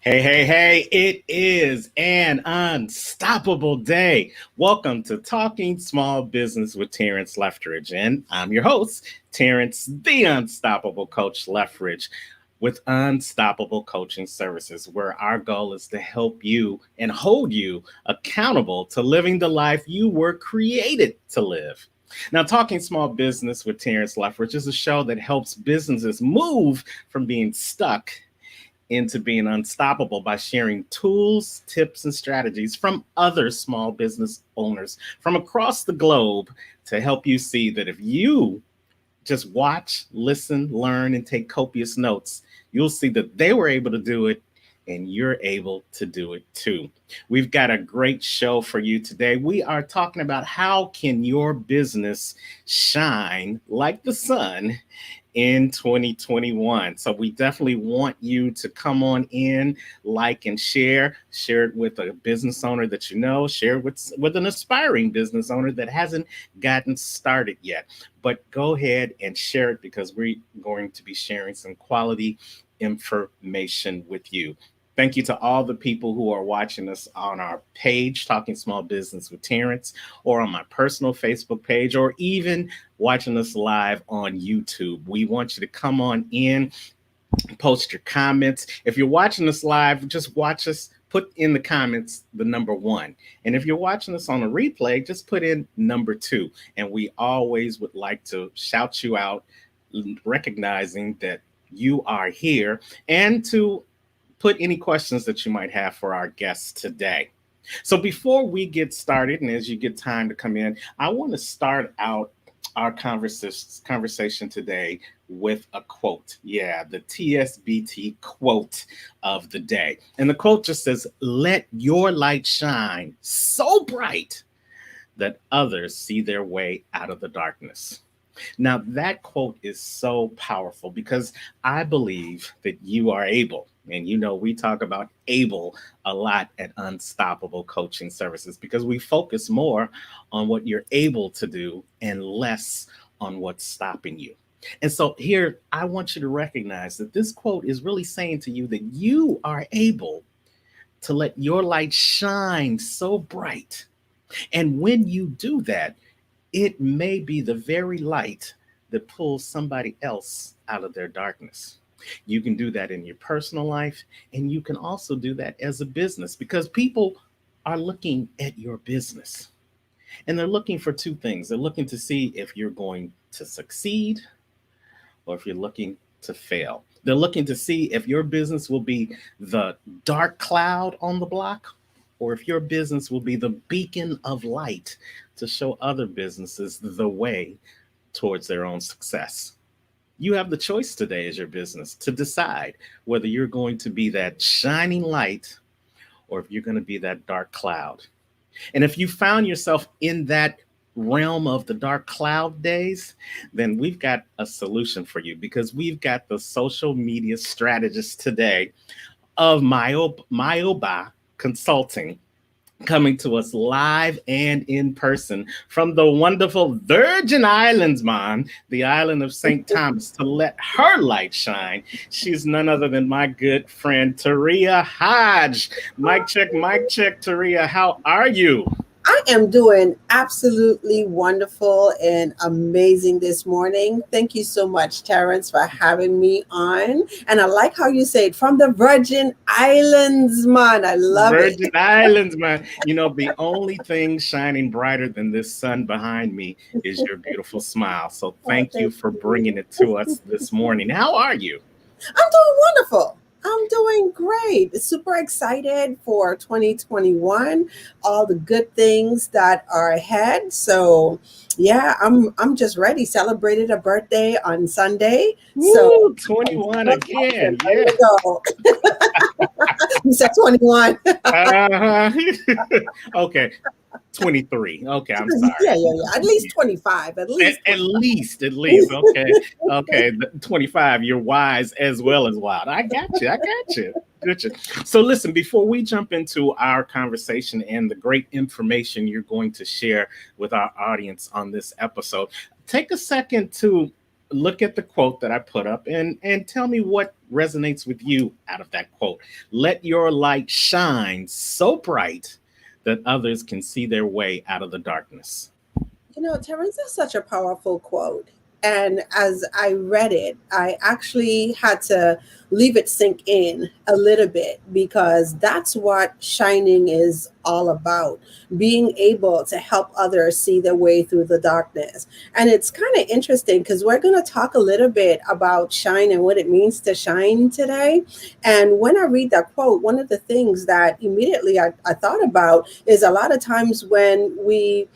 Hey, it is an unstoppable day. Welcome to Talking Small Business with Terrence Leftridge. And I'm your host, Terrence, the Unstoppable Coach Leftridge, with Unstoppable Coaching Services, where our goal is to help you and hold you accountable to living the life you were created to live. Now, Talking Small Business with Terrence Leftridge is a show that helps businesses move from being stuck into being unstoppable by sharing tools, tips, and strategies from other small business owners from across the globe to help you see that if you just watch, listen, learn, and take copious notes, you'll see that they were able to do it and you're able to do it too. We've got a great show for you today. We are talking about how can your business shine like the sun in 2021. So we definitely want you to come on in, like and share it with a business owner that you know, share it with an aspiring business owner that hasn't gotten started yet. But go ahead and share it because we're going to be sharing some quality information with you. Thank you to all the people who are watching us on our page, Talking Small Business with Terrence, or on my personal Facebook page, or even watching us live on YouTube. We want you to come on in, post your comments. If you're watching us live, just watch us. Put in the comments the number 1. And if you're watching us on a replay, just put in number 2. And we always would like to shout you out, recognizing that you are here, and to put any questions that you might have for our guests today. So before we get started, and as you get time to come in, I want to start out our conversation today with a quote. Yeah, the TSBT quote of the day. And the quote just says, "Let your light shine so bright that others see their way out of the darkness." Now, that quote is so powerful because I believe that you are able. And we talk about able a lot at Unstoppable Coaching Services because we focus more on what you're able to do and less on what's stopping you. And so here, I want you to recognize that this quote is really saying to you that you are able to let your light shine so bright. And when you do that, it may be the very light that pulls somebody else out of their darkness. You can do that in your personal life, and you can also do that as a business because people are looking at your business and they're looking for two things. They're looking to see if you're going to succeed or if you're looking to fail. They're looking to see if your business will be the dark cloud on the block or if your business will be the beacon of light to show other businesses the way towards their own success. You have the choice today as your business to decide whether you're going to be that shining light or if you're going to be that dark cloud. And if you found yourself in that realm of the dark cloud days, then we've got a solution for you because we've got the social media strategist today of Myoba Consulting coming to us live and in person from the wonderful Virgin Islands, the island of St. Thomas, to let her light shine. She's none other than my good friend, Taria Hodge. Mic check, Taria. How are you? I am doing absolutely wonderful and amazing this morning. Thank you so much, Terrence, for having me on. And I like how you say it, from the Virgin Islands, man. I love Virgin it. Islands, man. The only thing shining brighter than this sun behind me is your beautiful smile. So Oh, thank you thank for you. bringing it to us this morning. How are you? I'm doing wonderful. I'm doing great. Super excited for 2021, all the good things that are ahead. So, yeah, I'm just ready. Celebrated a birthday on Sunday. So, Woo, I'm 21 so pumped again. and ready Yeah. to go. You said 21. Uh-huh. Okay. 23. Okay, I'm Yeah, sorry. yeah, yeah. At least 25. At At, least at 25. least, at least. Okay. Okay. 25, you're wise as well as wild. I got you. I got you. Good. So listen, before we jump into our conversation and the great information you're going to share with our audience on this episode, take a second to look at the quote that I put up and tell me what resonates with you out of that quote. Let your light shine so bright that others can see their way out of the darkness. Terrence, is such a powerful quote. And as I read it, I actually had to leave it sink in a little bit because that's what shining is all about, being able to help others see their way through the darkness. And it's kind of interesting because we're going to talk a little bit about shine and what it means to shine today. And when I read that quote, one of the things that immediately I thought about is a lot of times when we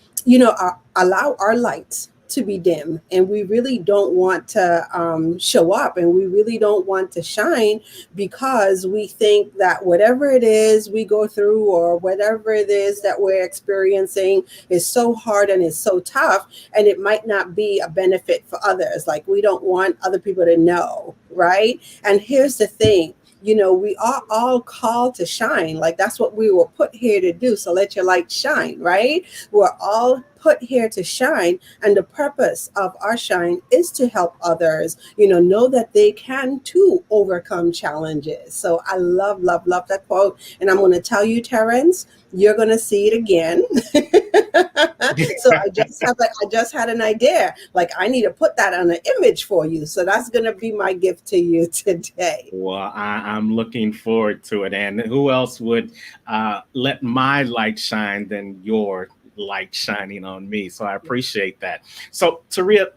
allow our lights to be dim and we really don't want to show up and we really don't want to shine because we think that whatever it is we go through or whatever it is that we're experiencing is so hard and is so tough and it might not be a benefit for others. Like we don't want other people to know, right? And here's the thing. We are all called to shine. Like that's what we were put here to do. So let your light shine, right? We're all put here to shine. And the purpose of our shine is to help others, know that they can too overcome challenges. So I love, love, love that quote. And I'm going to tell you, Terrence, you're going to see it again. So I just had an idea. Like I need to put that on an image for you. So that's going to be my gift to you today. Well, I'm looking forward to it. And who else would let my light shine than your light shining on me? So I appreciate that. So, Taria,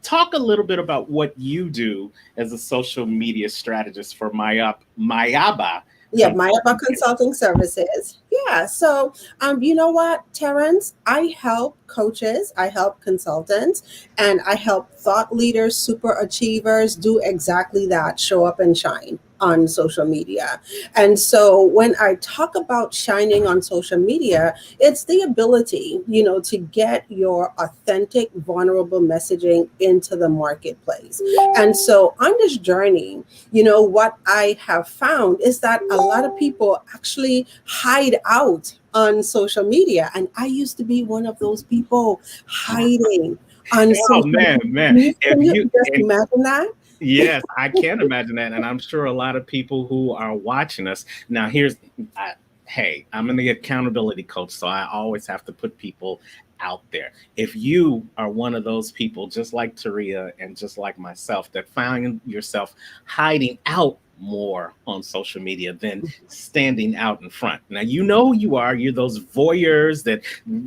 talk a little bit about what you do as a social media strategist for Mayaba. Yeah, Mayaba Consulting Services. Yeah. So, you know what, Terrence? I help coaches, I help consultants, and I help thought leaders, super achievers do exactly that, show up and shine on social media. And so when I talk about shining on social media, it's the ability, to get your authentic, vulnerable messaging into the marketplace. And so on this journey, what I have found is that a lot of people actually hide out on social media. And I used to be one of those people hiding on Oh social man, man! media. If Can you you just and imagine that? Yes, I can imagine that, and I'm sure a lot of people who are watching us now. Hey, I'm in the accountability coach, so I always have to put people out there. If you are one of those people, just like Taria and just like myself, that found yourself hiding out more on social media than standing out in front. Now you know who you are. You're those voyeurs that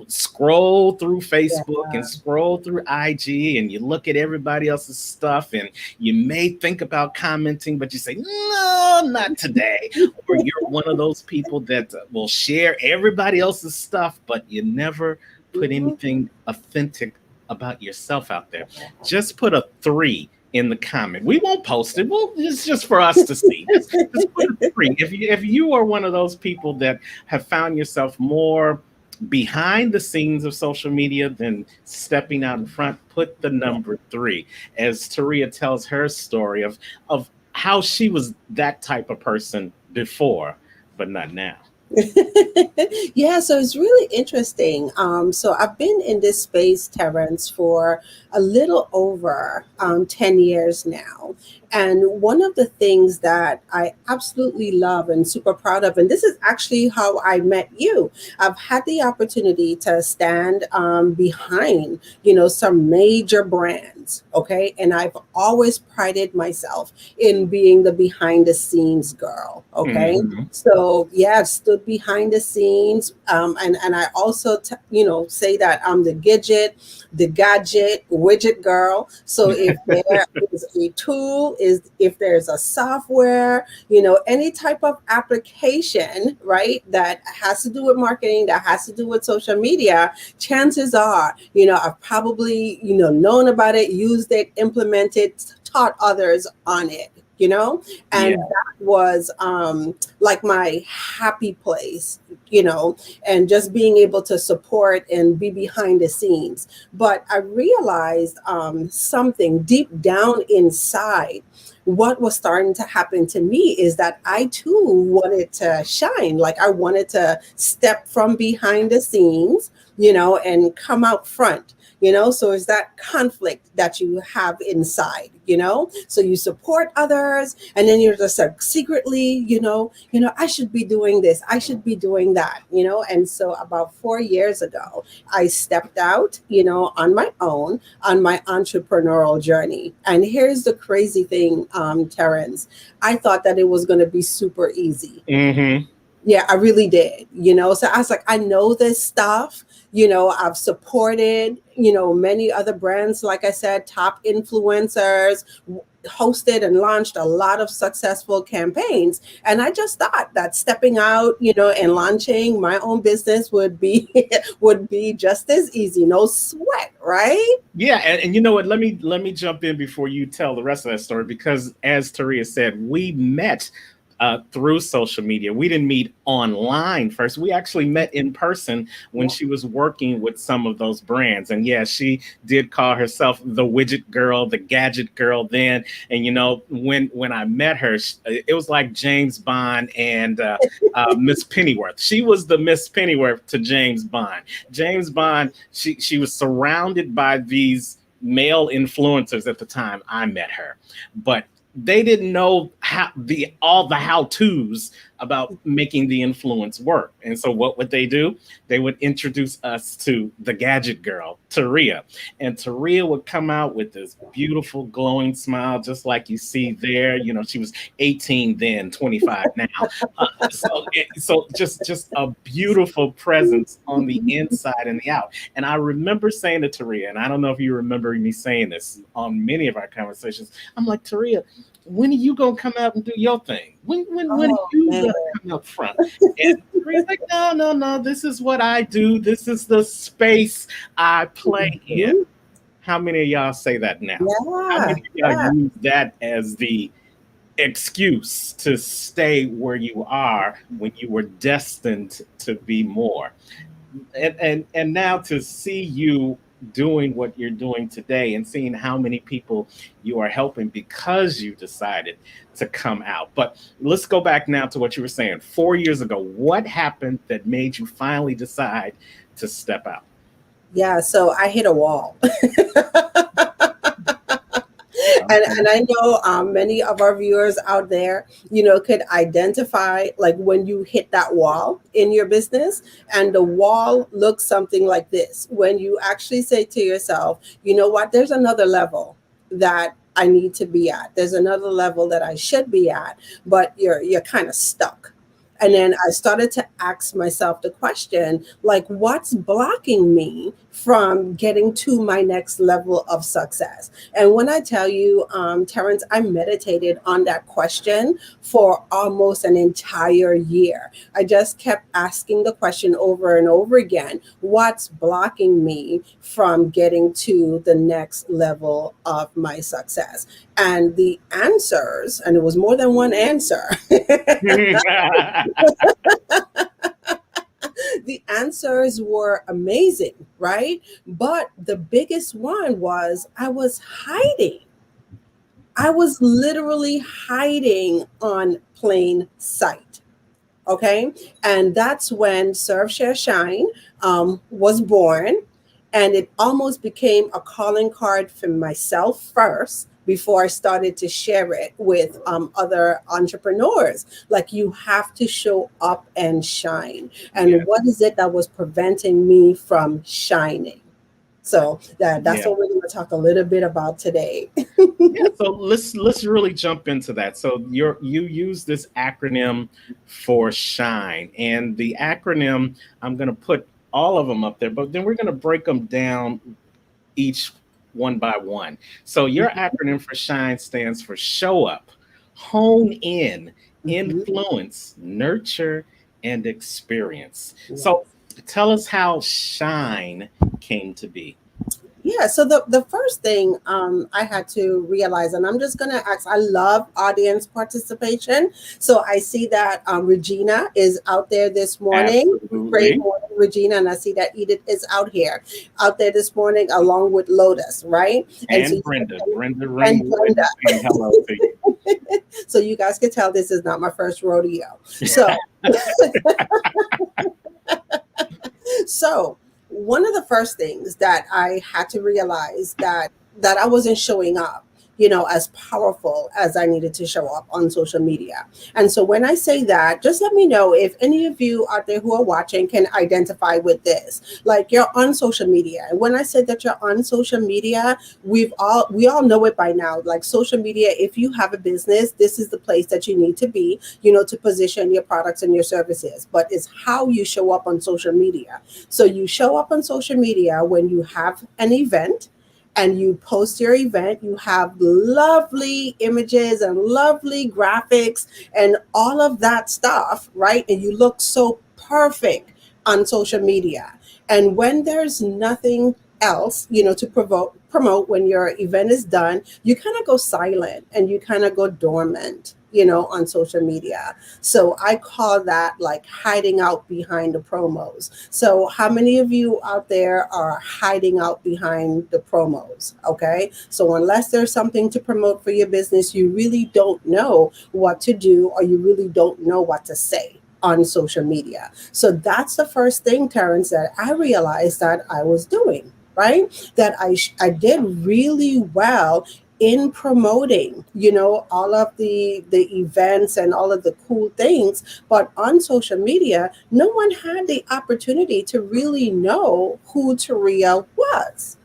scroll through Yeah. Facebook and scroll through IG and you look at everybody else's stuff and you may think about commenting, but you say, no, not today. Or you're one of those people that will share everybody else's stuff, but you never put Mhm. anything authentic about yourself out there. Just put a 3 in the comment. We won't post it. Well, it's just for us to see. Just put a 3. If you are one of those people that have found yourself more behind the scenes of social media than stepping out in front, put the number 3. As Taria tells her story of how she was that type of person before, but not now. Yeah, so it's really interesting. So I've been in this space, Terrence, for a little over 10 years now. And one of the things that I absolutely love and super proud of, and this is actually how I met you, I've had the opportunity to stand behind, some major brands, okay? And I've always prided myself in being the behind the scenes girl, okay? Mhm. So yeah, I've stood behind the scenes, and I also say that I'm the gadget widget girl. So if there is a tool, is if there's a software, any type of application, right, that has to do with marketing, that has to do with social media, chances are, I've probably known about it, used it, implemented, taught others on it. Yeah. And that was like my happy place, and just being able to support and be behind the scenes. But I realized something deep down inside. What was starting to happen to me is that I too wanted to shine. Like I wanted to step from behind the scenes and come out front. So it's that conflict that you have inside, so you support others, and then you're just like secretly, I should be doing this, I should be doing that, and so about 4 years ago, I stepped out, on my own, on my entrepreneurial journey. And here's the crazy thing, Terrence, I thought that it was going to be super easy. Mm-hmm. Yeah, I really did. So I was like, I know this stuff. I've supported, many other brands, like I said, top influencers, hosted and launched a lot of successful campaigns. And I just thought that stepping out, and launching my own business would be would be just as easy, no sweat, right? Yeah, and you know what? Let me jump in before you tell the rest of that story, because as Taria said, we met through social media. We didn't meet online first. We actually met in person when she was working with some of those brands. And yeah, she did call herself the Widget Girl, the Gadget Girl then. And when I met her, it was like James Bond and Miss Pennyworth. She was the Miss Pennyworth to James Bond. James Bond, she was surrounded by these male influencers at the time I met her, but they didn't know all the how-tos about making the influence work. And so what would they do? They would introduce us to the Gadget Girl, Taria. And Taria would come out with this beautiful glowing smile, just like you see there. She was 18 then, 25 now. So just a beautiful presence on the inside and the out. And I remember saying to Taria, and I don't know if you remember me saying this on many of our conversations, I'm like, Taria, when are you gonna come out and do your thing? When are you gonna come up front? And Taria's like, no, this is what I do. This is the space I play in. How many of y'all say that now? How many of y'all use that as the excuse to stay where you are when you were destined to be more? And now to see you doing what you're doing today and seeing how many people you are helping because you decided to come out. But let's go back now to what you were saying 4 years ago. What happened that made you finally decide to step out? Yeah, so I hit a wall. And I know many of our viewers out there, could identify like when you hit that wall in your business, and the wall looks something like this. When you actually say to yourself, you know what, there's another level that I need to be at. There's another level that I should be at, but you're kind of stuck. And then I started to ask myself the question, like, what's blocking me from getting to my next level of success? And when I tell you, Terrence, I meditated on that question for almost an entire year. I just kept asking the question over and over again, what's blocking me from getting to the next level of my success? And the answers, and it was more than one answer. The answers were amazing, right? But the biggest one was I was hiding. I was literally hiding on plain sight. Okay. And that's when Serve, Share, Shine was born. And it almost became a calling card for myself first before I started to share it with other entrepreneurs. Like, you have to show up and shine. And what is it that was preventing me from shining? So that's what we're going to talk a little bit about today. So let's really jump into that. So you use this acronym for SHINE, and the acronym, I'm going to put all of them up there, but then we're going to break them down each one by one. So your acronym for SHINE stands for show up, hone in, influence, nurture, and experience. So tell us how SHINE came to be. Yeah, so the first thing I had to realize, and I'm just going to ask, I love audience participation. So I see that Regina is out there this morning. Great morning, Regina. And I see that Edith is out there this morning, along with Lotus, right? And so Brenda. Hello to you. So you guys can tell this is not my first rodeo. So, so one of the first things that I had to realize that I wasn't showing up, you know, as powerful as I needed to show up on social media. And so when I say that, just let me know if any of you out there who are watching can identify with this. Like, you're on social media. And when I say that you're on social media, we all know it by now. Like, social media, if you have a business, this is the place that you need to be, you know, to position your products and your services. But it's how you show up on social media. So you show up on social media when you have an event and you post your event. You have lovely images and lovely graphics and all of that stuff, right? And you look so perfect on social media. And when there's nothing else, you know, to promote when your event is done, you kind of go silent and you kind of go dormant, you know, on social media. So I call that like hiding out behind the promos. So how many of you out there are hiding out behind the promos? Okay. So unless there's something to promote for your business, you really don't know what to do, or you really don't know what to say on social media. So that's the first thing, Terrence, that I realized that I was doing, right? That I did really well in promoting, you know, all of the events and all of the cool things. But on social media, no one had the opportunity to really know who Taria was.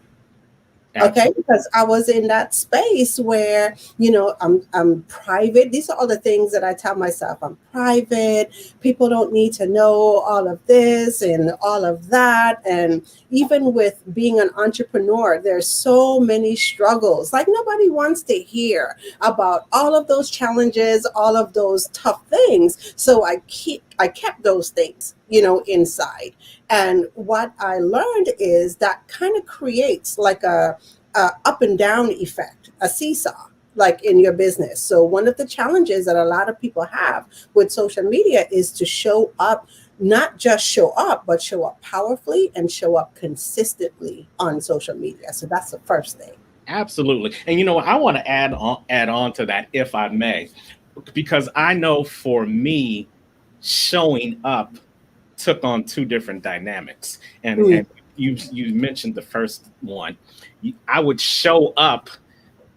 Okay, Absolutely. because I was in that space where, you know, I'm private. These are all the things that I tell myself. I'm private. People don't need to know all of this and all of that. And even with being an entrepreneur, there's so many struggles. Like, nobody wants to hear about all of those challenges, all of those tough things. So I kept those things, you know, inside. And what I learned is that kind of creates like a up and down effect, a seesaw, like in your business. So one of the challenges that a lot of people have with social media is to show up, not just show up, but show up powerfully and show up consistently on social media. So that's the first thing. Absolutely. And you know, I want to add on to that, if I may, because I know for me, showing up took on two different dynamics. And Mm, you mentioned the first one. I would show up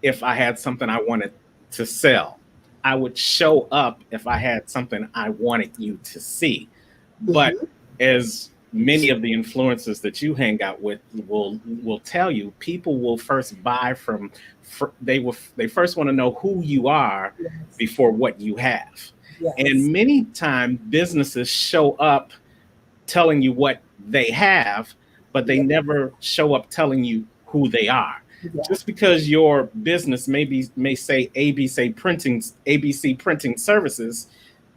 if I had something I wanted to sell. I would show up if I had something I wanted you to see. But mhm. as many of the influencers that you hang out with will tell you, people will first buy from they first want to know who you are Yes, before what you have. yes, And many times businesses show up telling you what they have, but they yeah, never show up telling you who they are. yeah, Just because your business may say ABC printing services,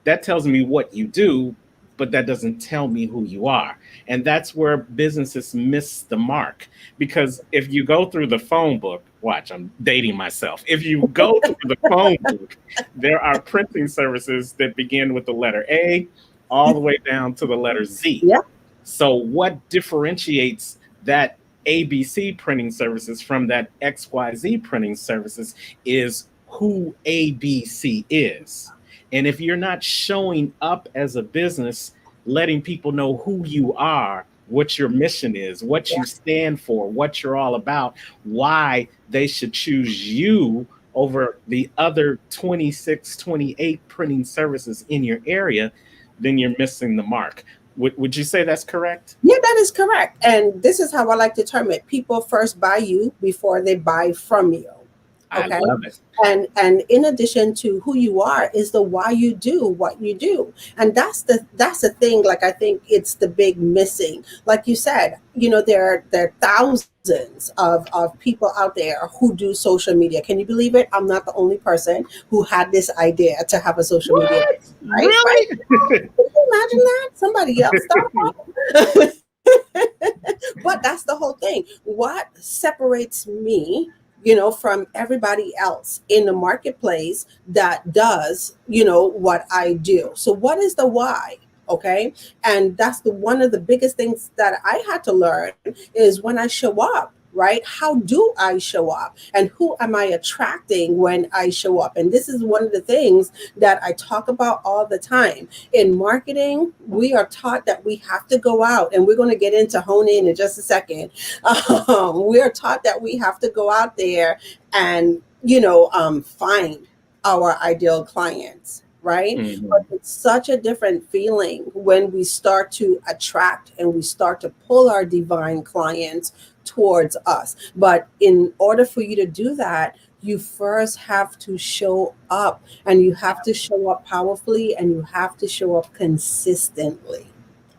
that tells me what you do, but that doesn't tell me who you are. And that's where businesses miss the mark. Because if you go through the phone book, watch, I'm dating myself. If you go through the phone book, there are printing services that begin with the letter A all the way down to the letter Z. yeah, So, what differentiates that ABC printing services from that XYZ printing services is who ABC is. And if you're not showing up as a business, letting people know who you are, what your mission is, what yeah, you stand for, what you're all about, why they should choose you over the other 26, 28 printing services in your area, then you're missing the mark. Would you say that's correct? yeah, that is correct. And this is how I like to term it: people first buy you before they buy from you. I Okay. love it. And in addition to who you are is the why you do what you do. And that's the thing. Like, I think it's the big missing. Like you said, you know, there are thousands of people out there who do social media. Can you believe it? I'm not the only person who had this idea to have a social media What? business, right? Really? Can you imagine that? Somebody else started. But that's the whole thing. What separates me, you know, from everybody else in the marketplace that does, you know, what I do? So what is the why? Okay. And that's the one of the biggest things that I had to learn is when I show up. right? How do I show up? And who am I attracting when I show up? And this is one of the things that I talk about all the time. In marketing, we are taught that we have to go out, and we're going to get into hone in just a second. We are taught that we have to go out there and, find our ideal clients, right? But Mhm. it's such a different feeling when we start to attract and we start to pull our divine clients towards us. But in order for you to do that, you first have to show up, and you have to show up powerfully, and you have to show up consistently.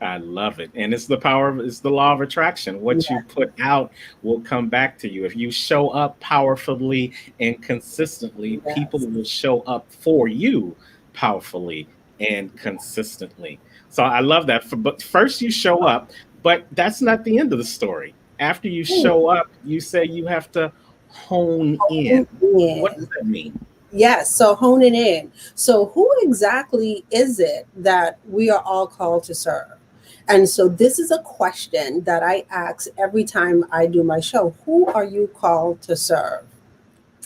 I love it. And it's the law of attraction. What you Yeah, put out will come back to you. If you show up powerfully and consistently, people yes. will show up for you powerfully and consistently. So I love that. But first you show up, but that's not the end of the story. After you show up, you say you have to hone in. What does Yeah. that mean? Yes, so hone it in. So, who exactly is it that we are all called to serve? And so, this is a question that I ask every time I do my show. Who are you called to serve?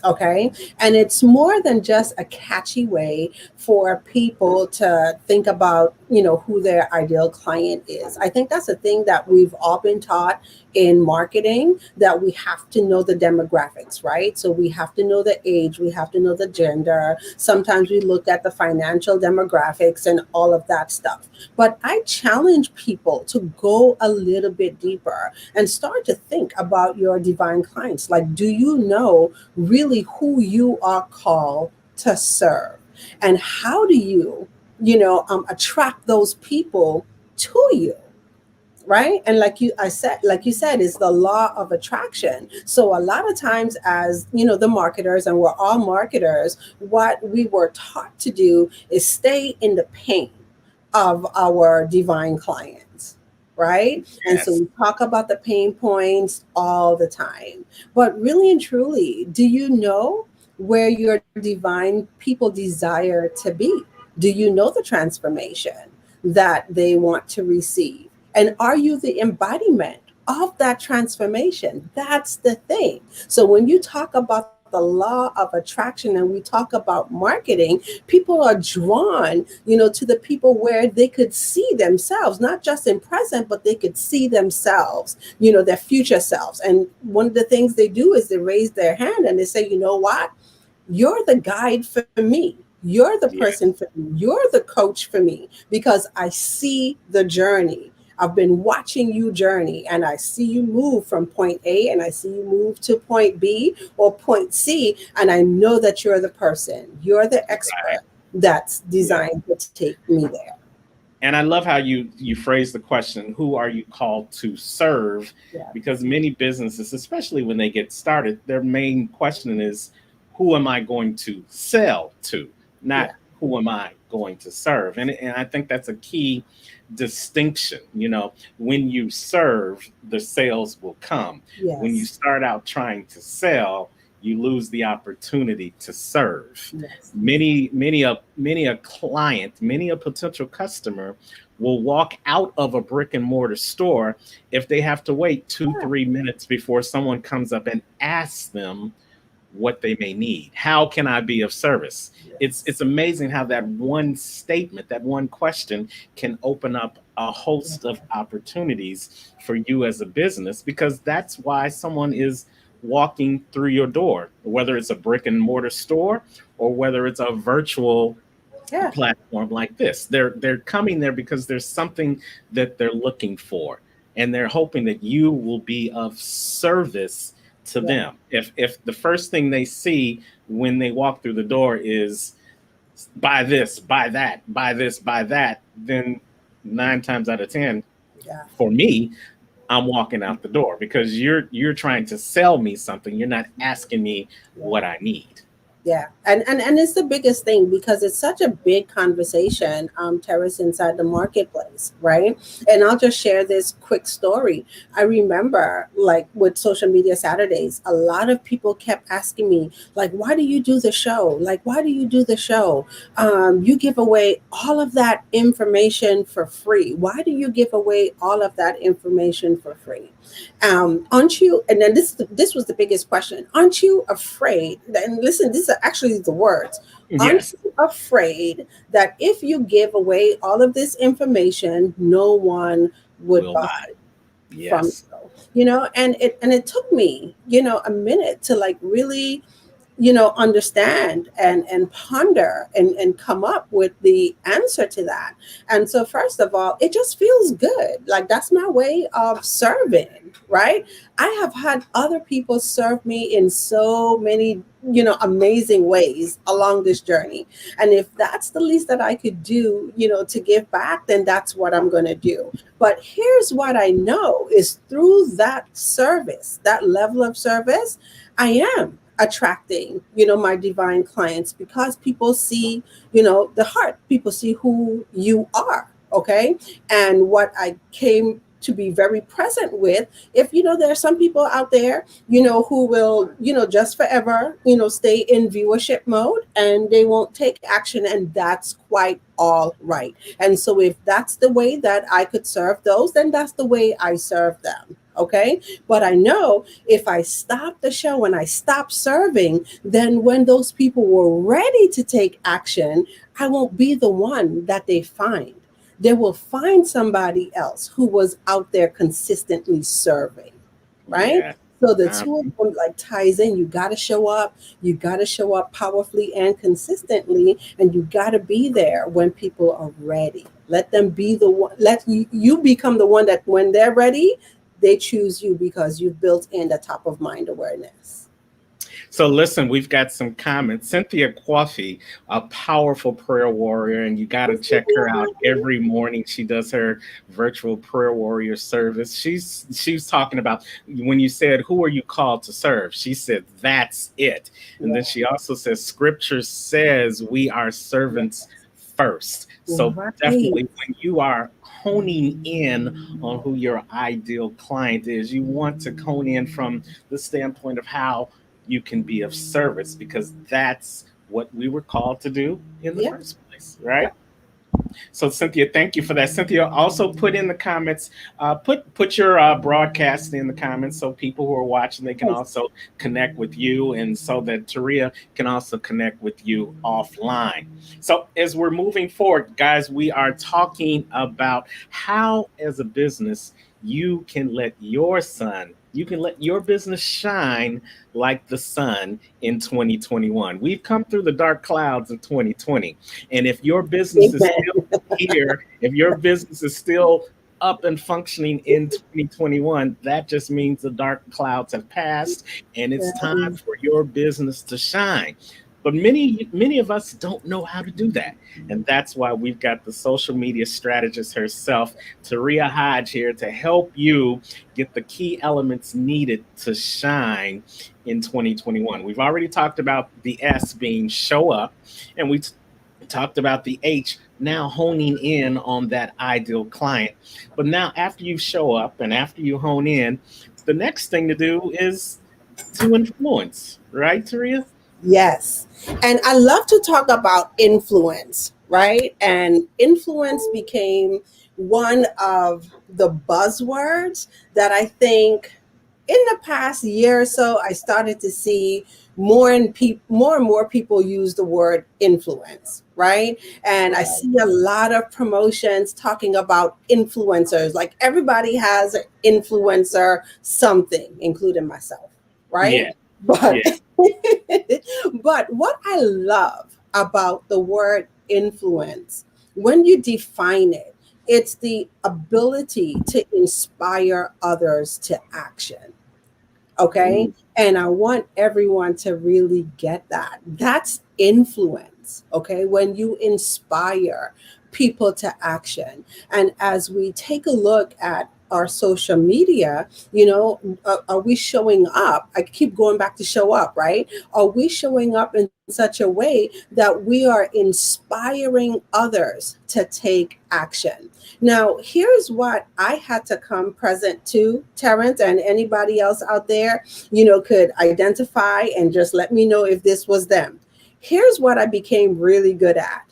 Okay. And it's more than just a catchy way for people to think about, who their ideal client is. I think that's a thing that we've all been taught in marketing, that we have to know the demographics, right? So we have to know the age, we have to know the gender. Sometimes we look at the financial demographics and all of that stuff. But I challenge people to go a little bit deeper and start to think about your divine clients. Like, do you know really who you are called to serve? And how do you, attract those people to you? Right. And like you said, is the law of attraction. So a lot of times, as the marketers, and we're all marketers, what we were taught to do is stay in the pain of our divine clients, right? And so Yes. we talk about the pain points all the time. But really and truly, do you know where your divine people desire to be? Do you know the transformation that they want to receive? And are you the embodiment of that transformation? That's the thing. So when you talk about the law of attraction and we talk about marketing, people are drawn, to the people where they could see themselves, not just in present, but they could see themselves, their future selves. And one of the things they do is they raise their hand and they say, you know what? You're the guide for me. You're the person for me. You're the coach for me because I see the journey. I've been watching you journey, and I see you move from point A and I see you move to point B or point C. And I know that you're the person, you're the expert that's Yeah. designed to take me there. And I love how you phrase the question, who are you called to serve? Yeah. Because many businesses, especially when they get started, their main question is, who am I going to sell to? Not Yeah. who am I going to serve? And I think that's a key distinction. When you serve, the sales will come. When you Yes. start out trying to sell, you lose the opportunity to serve. Yes. Many a client, many a potential customer will walk out of a brick and mortar store if they have to wait two, Yeah. 3 minutes before someone comes up and asks them what they may need. How can I be of service? It's Yes. amazing how that one statement, that one question can open up a host of opportunities for you as a business, because that's why someone is walking through your door, whether it's a brick and mortar store or whether it's a virtual Yeah. platform like this. They're coming there because there's something that they're looking for, and they're hoping that you will be of service to Yeah. them. If the first thing they see when they walk through the door is buy this, buy that, buy this, buy that, then 9 times out of 10, Yeah. for me, I'm walking out the door, because you're trying to sell me something. You're not asking me Yeah. what I need. Yeah, and it's the biggest thing because it's such a big conversation, Terrace, inside the marketplace, right? And I'll just share this quick story. I remember, like with social media Saturdays, a lot of people kept asking me, like, "Why do you do the show? Like, why do you do the show? You give away all of that information for free. Why do you give away all of that information for free?" Aren't you, and then this was the biggest question, aren't you afraid, and listen, these are actually the words, aren't Yes, you afraid that if you give away all of this information, no one would will buy buy. from Yes. you? And it took me, a minute to like really, understand and ponder and come up with the answer to that. And so, first of all, it just feels good. Like that's my way of serving, right? I have had other people serve me in so many, amazing ways along this journey. And if that's the least that I could do, to give back, then that's what I'm going to do. But here's what I know is through that service, that level of service, I am attracting, my divine clients because people see, the heart, people see who you are. Okay. And what I came to be very present with, if there are some people out there, who will, just forever, stay in viewership mode and they won't take action, and that's quite all right. And so if that's the way that I could serve those, then that's the way I serve them. Okay. But I know if I stop the show and I stop serving, then when those people were ready to take action, I won't be the one that they find. They will find somebody else who was out there consistently serving, right? Yeah. So the Um, two of them like ties in. You got to show up. You got to show up powerfully and consistently, and you got to be there when people are ready. Let them be the one. Let you become the one that when they're ready, they choose you because you've built in the top of mind awareness. So listen, we've got some comments. Cynthia Coffey, a powerful prayer warrior, and you got to check her out every morning. She does her virtual prayer warrior service. She's talking about when you said, "Who are you called to serve?" She said, "That's it." And then Yeah. she also says, "Scripture says we are servants first." So Right. definitely, when you are honing in on who your ideal client is, you want to hone in from the standpoint of how you can be of service because that's what we were called to do in the Yeah. first place, right? So Cynthia, thank you for that. Cynthia, also put in the comments, put your broadcast in the comments so people who are watching they can Yes. also connect with you, and so that Taria can also connect with you offline. So as we're moving forward, guys, we are talking about how, as a business, you can let your business shine like the sun in 2021. We've come through the dark clouds of 2020. And if your business is Amen. still here, if your business is still up and functioning in 2021, that just means the dark clouds have passed and it's time Um, for your business to shine. But many of us don't know how to do that. And that's why we've got the social media strategist herself, Taria Hodge, here to help you get the key elements needed to shine in 2021. We've already talked about the S being show up, and we talked about the H, now honing in on that ideal client. But now, after you show up and after you hone in, the next thing to do is to influence, right, Taria? Yes. And I love to talk about influence, right? And influence became one of the buzzwords that I think in the past year or so I started to see more and more people use the word influence, right? And I Right. see a lot of promotions talking about influencers. Like everybody has an influencer something, including myself, right? Yeah. But Yeah. but what I love about the word influence, when you define it, it's the ability to inspire others to action. Okay. Ooh, And I want everyone to really get that. That's influence. Okay. When you inspire people to action. And as we take a look at our social media, are we showing up? I keep going back to show up, right? Are we showing up in such a way that we are inspiring others to take action? Now, here's what I had to come present to, Terrence, and anybody else out there, could identify and just let me know if this was them. Here's what I became really good at.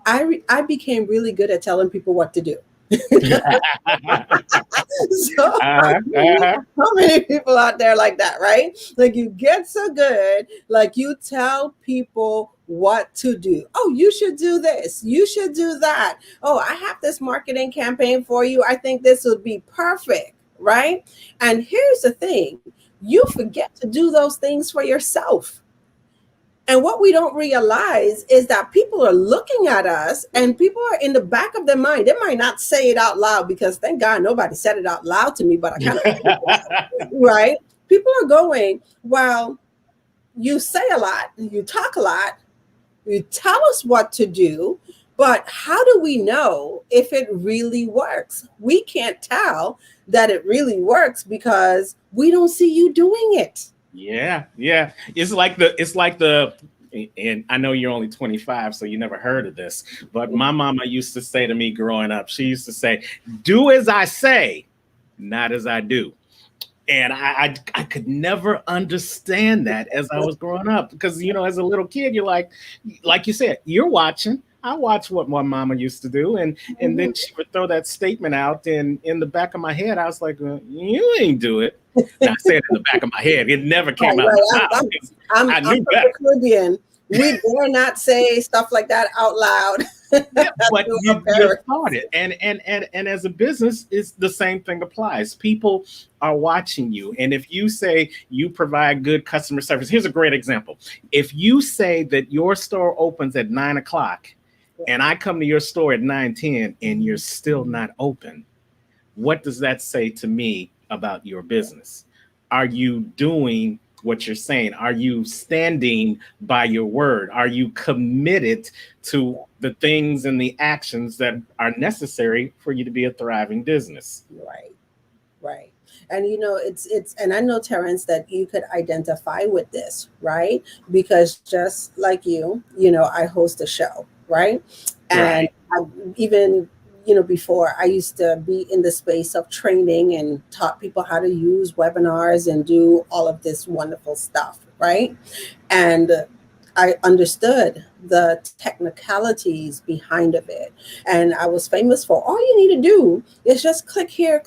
I became really good at telling people what to do. So Uh-huh. how many people out there like that, right? Like you get so good, like you tell people what to do. Oh, you should do this. You should do that. Oh, I have this marketing campaign for you. I think this would be perfect, right? And here's the thing, you forget to do those things for yourself. And what we don't realize is that people are looking at us and people are in the back of their mind. They might not say it out loud because thank God nobody said it out loud to me, but I kind of, right? People are going, well, you say a lot, you talk a lot, you tell us what to do, but how do we know if it really works? We can't tell that it really works because we don't see you doing it. Yeah, yeah. It's like the and I know you're only 25, so you never heard of this, but my mama used to say to me growing up, she used to say, "Do as I say, not as I do." And I could never understand that as I was growing up because as a little kid, you're like you said, you're watching. I watched what my mama used to do, and then she would throw that statement out, and in the back of my head, I was like, "You ain't do it." Now I said it in the back of my head; it never came Right, out of right. my mouth. I I'm knew from better. the Caribbean. We dare not say stuff like that out loud Yeah, but to our you parents. thought it, and as a business, it's the same thing applies. People are watching you, and if you say you provide good customer service, here's a great example. If you say that your store opens at 9 o'clock, and I come to your store at 9:10, and you're still not open, what does that say to me about your business? Are you doing what you're saying? Are you standing by your word? Are you committed to the things and the actions that are necessary for you to be a thriving business? Right, right. And it's and I know, Terrence, that you could identify with this, right? Because just like I host a show, right? And Right. I, even before, I used to be in the space of training and taught people how to use webinars and do all of this wonderful stuff, right? And I understood the technicalities behind of it. And I was famous for all you need to do is just click here,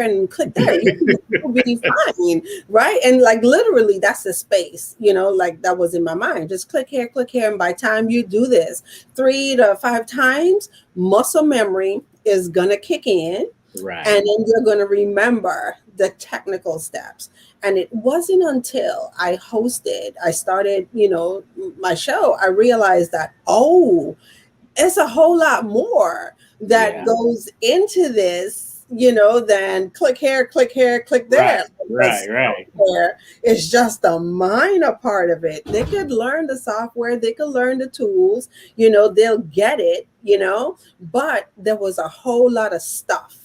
and click there. You'll be fine. Right. And like literally that's the space, like that was in my mind. Just click here. And by the time you do this 3 to 5 times, muscle memory is gonna kick in, and Right. then you're going to remember the technical steps. And it wasn't until I started, my show, I realized that, oh, it's a whole lot more that Yeah. goes into this, than click here, click there. Right. The Right. Right. software is just a minor part of it. They could learn the software, they could learn the tools, they'll get it, but there was a whole lot of stuff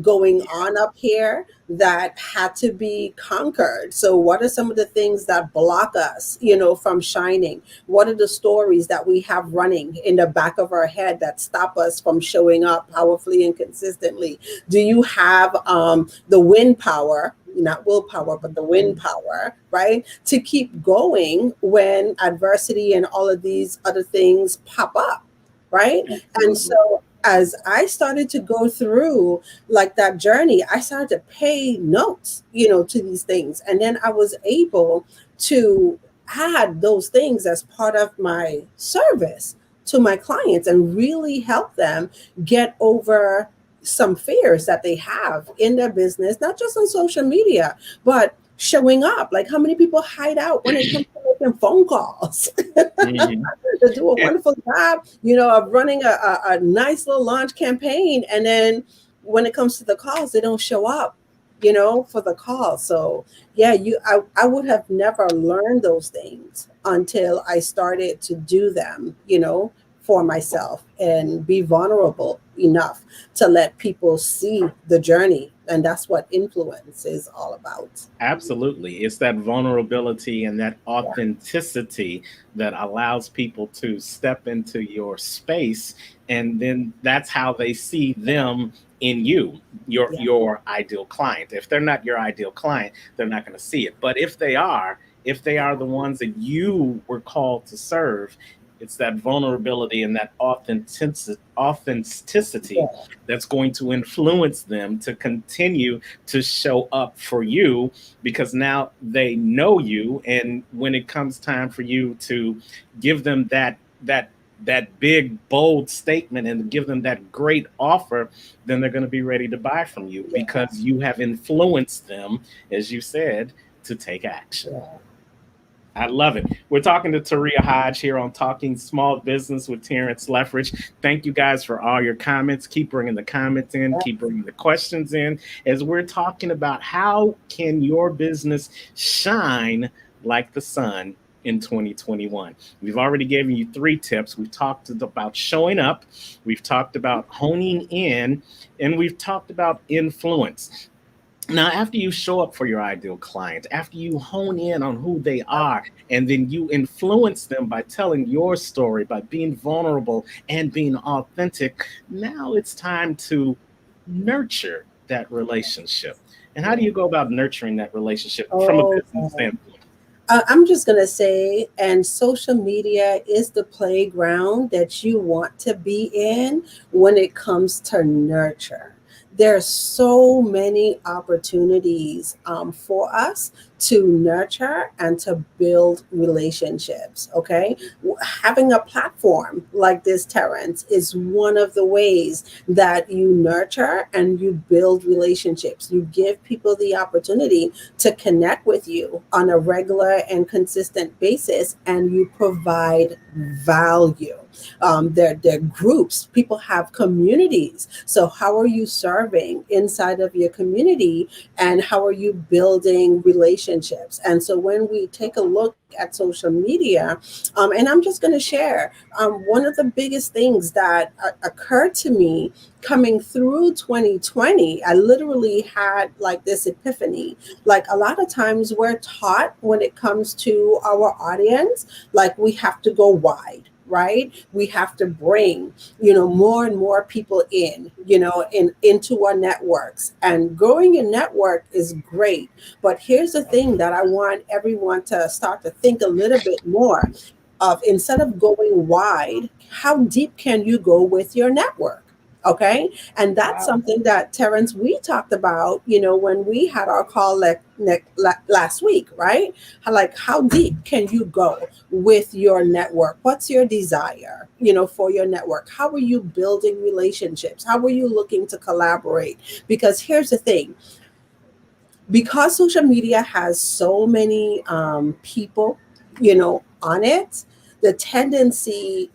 going on up here that had to be conquered. So what are some of the things that block us, from shining? What are the stories that we have running in the back of our head that stop us from showing up powerfully and consistently? Do you have the wind power, not willpower, but the wind power, right? To keep going when adversity and all of these other things pop up, right? And Absolutely. so as I started to go through like that journey, I started to pay notes, to these things. And then I was able to add those things as part of my service to my clients and really help them get over some fears that they have in their business, not just on social media, but showing up. Like how many people hide out when it comes to making phone calls? Mhm. To do a wonderful job, of running a nice little launch campaign. And then when it comes to the calls, they don't show up, for the call. So yeah, I would have never learned those things until I started to do them, for myself and be vulnerable enough to let people see the journey. And that's what influence is all about. Absolutely. It's that vulnerability and that authenticity that allows people to step into your space, and then that's how they see them in you, Yeah, your ideal client. If they're not your ideal client, they're not going to see it. But if they are the ones that you were called to serve, it's that vulnerability and that authenticity yeah, that's going to influence them to continue to show up for you, because now they know you, and when it comes time for you to give them that big bold statement and give them that great offer, then they're going to be ready to buy from you yeah, because you have influenced them, as you said, to take action. yeah. I love it. We're talking to Taria Hodge here on Talking Small Business with Terrence Leffridge. Thank you guys for all your comments. Keep bringing the comments in, keep bringing the questions in, as we're talking about how can your business shine like the sun in 2021. We've already given you 3 tips. We've talked about showing up, we've talked about honing in, and we've talked about influence. Now, after you show up for your ideal client, after you hone in on who they are, and then you influence them by telling your story, by being vulnerable and being authentic, now it's time to nurture that relationship. And how do Yeah. you go about nurturing that relationship from a Oh, business standpoint? I'm just going to say, and social media is the playground that you want to be in when it comes to nurture. There's so many opportunities for us to nurture and to build relationships. Okay. Having a platform like this, Terrence, is one of the ways that you nurture and you build relationships. You give people the opportunity to connect with you on a regular and consistent basis, and you provide value. They're groups. People have communities. So, how are you serving inside of your community, and how are you building relationships? And so, when we take a look at social media, and I'm just going to share one of the biggest things that occurred to me coming through 2020. I literally had like this epiphany. Like a lot of times we're taught when it comes to our audience, like we have to go wide, right? We have to bring, more and more people in, into our networks. And growing your network is great. But here's the thing that I want everyone to start to think a little bit more of: instead of going wide, how deep can you go with your network? Okay. And that's Wow. something that Terrence, we talked about, when we had our call last week, right? Like, how deep can you go with your network? What's your desire, for your network? How are you building relationships? How are you looking to collaborate? Because here's the thing: because social media has so many people, on it, the tendency,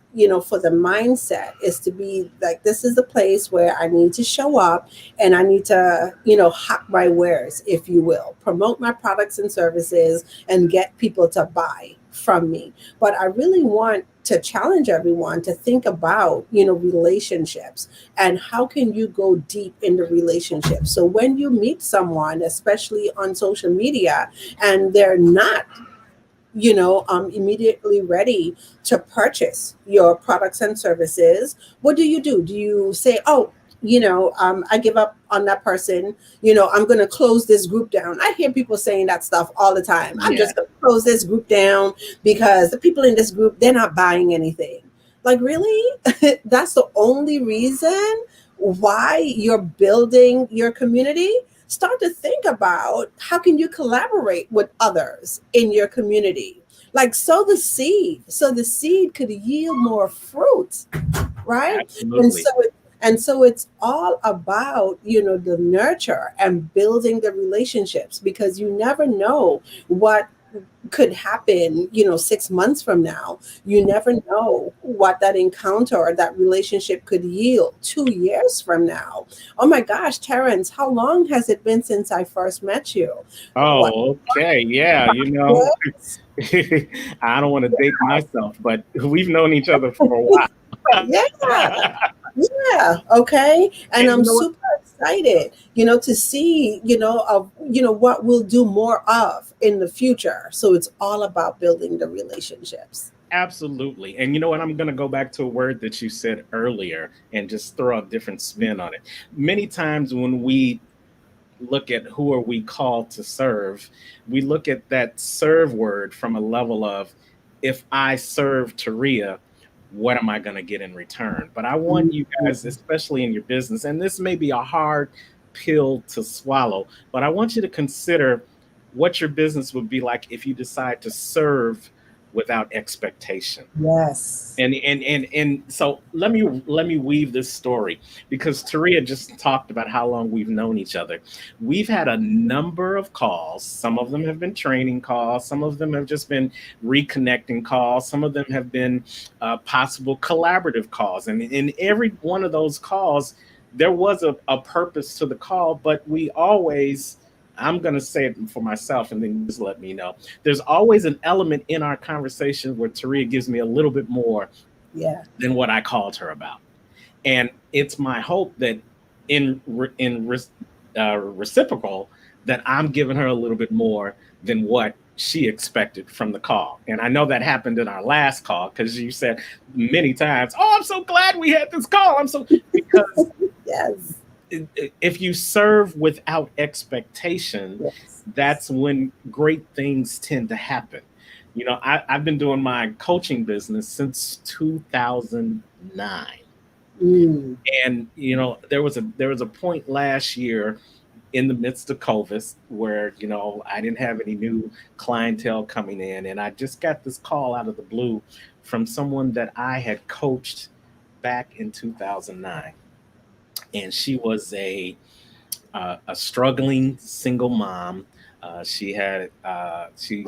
for the mindset is to be like, this is the place where I need to show up and I need to, hawk my wares, if you will, promote my products and services and get people to buy from me. But I really want to challenge everyone to think about, relationships, and how can you go deep in the relationship. So when you meet someone, especially on social media, and they're not, immediately ready to purchase your products and services, what do you do? Do you say, oh, I give up on that person, I'm going to close this group down? I hear people saying that stuff all the time. I'm Yeah. just going to close this group down because the people in this group, they're not buying anything. Like, really? That's the only reason why you're building your community? Start to think about how can you collaborate with others in your community. Like, sow the seed so the seed could yield more fruit, right? and Absolutely. so it, and so it's all about, the nurture and building the relationships, because you never know what could happen, 6 months from now. You never know what that encounter or that relationship could yield 2 years from now. Oh my gosh, Terrence, how long has it been since I first met you? What? Oh, okay. Yeah. Yes. I don't want to date myself, but we've known each other for a while. Yeah. Yeah, okay. And And you I'm know what? super excited, to see, what we'll do more of in the future. So it's all about building the relationships. Absolutely. And you know what? I'm going to go back to a word that you said earlier and just throw a different spin on it. Many times when we look at who are we called to serve, we look at that serve word from a level of, if I serve Taria, what am I going to get in return? But I want you guys, Mhm. especially in your business, and this may be a hard pill to swallow, but I want you to consider what your business would be like if you decide to serve without expectation. Yes. And so let me weave this story, because Taria just talked about how long we've known each other. We've had a number of calls. Some of them have been training calls. Some of them have just been reconnecting calls. Some of them have been possible collaborative calls. And in every one of those calls, there was a purpose to the call, but we always, I'm going to say it for myself and then you just let me know. There's always an element in our conversation where Taria gives me a little bit more Yeah. than what I called her about. And it's my hope that in reciprocal, that I'm giving her a little bit more than what she expected from the call. And I know that happened in our last call because you said many times, "Oh, I'm so glad we had this call." I'm so, because Yes. if you serve without expectation, Yes. that's when great things tend to happen. I've been doing my coaching business since 2009. Mm. And there was a point last year in the midst of COVID where I didn't have any new clientele coming in, and I just got this call out of the blue from someone that I had coached back in 2009. And she was a struggling single mom. She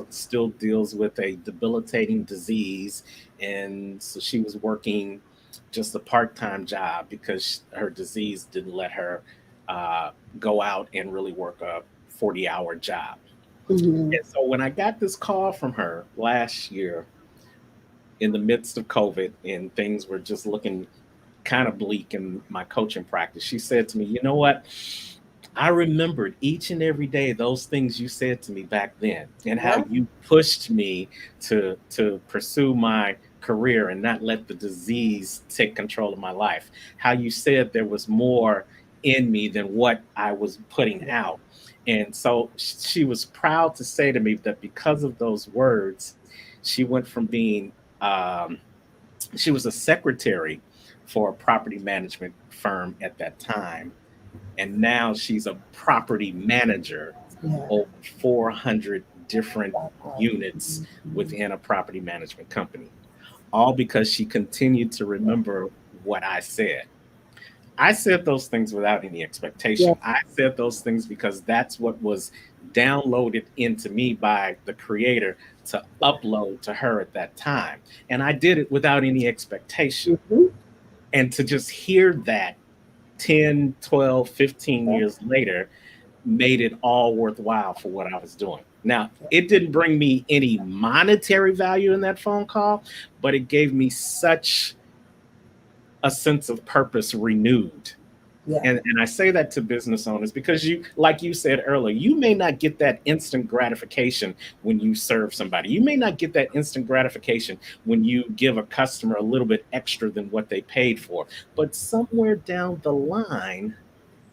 still deals with a debilitating disease, and so she was working just a part-time job because her disease didn't let her uh, go out and really work a 40-hour job. Hmm. And so when I got this call from her last year in the midst of COVID and things were just looking kind of bleak in my coaching practice, she said to me, "You know what? I remembered each and every day those things you said to me back then, and how Yeah. you pushed me to pursue my career and not let the disease take control of my life. How you said there was more in me than what I was putting out." And so she was proud to say to me that because of those words, she went from being um, she was a secretary for a property management firm at that time, and now she's a property manager Yeah. over 400 different Wow. units within a property management company, all because she continued to remember what I said. I said those things without any Yeah. expectation. I said those things because that's what was downloaded into me by the creator to upload to her at that time. And I did it without any expectation. Hmm. And to just hear that 10, 12, 15 Yeah. years later made it all worthwhile for what I was doing. Now, it didn't bring me any monetary value in that phone call, but it gave me such a sense of purpose renewed. Yeah. And I say that to business owners because you, like you said earlier, you may not get that instant gratification when you serve somebody. You may not get that instant gratification when you give a customer a little bit extra than what they paid for. But somewhere down the line,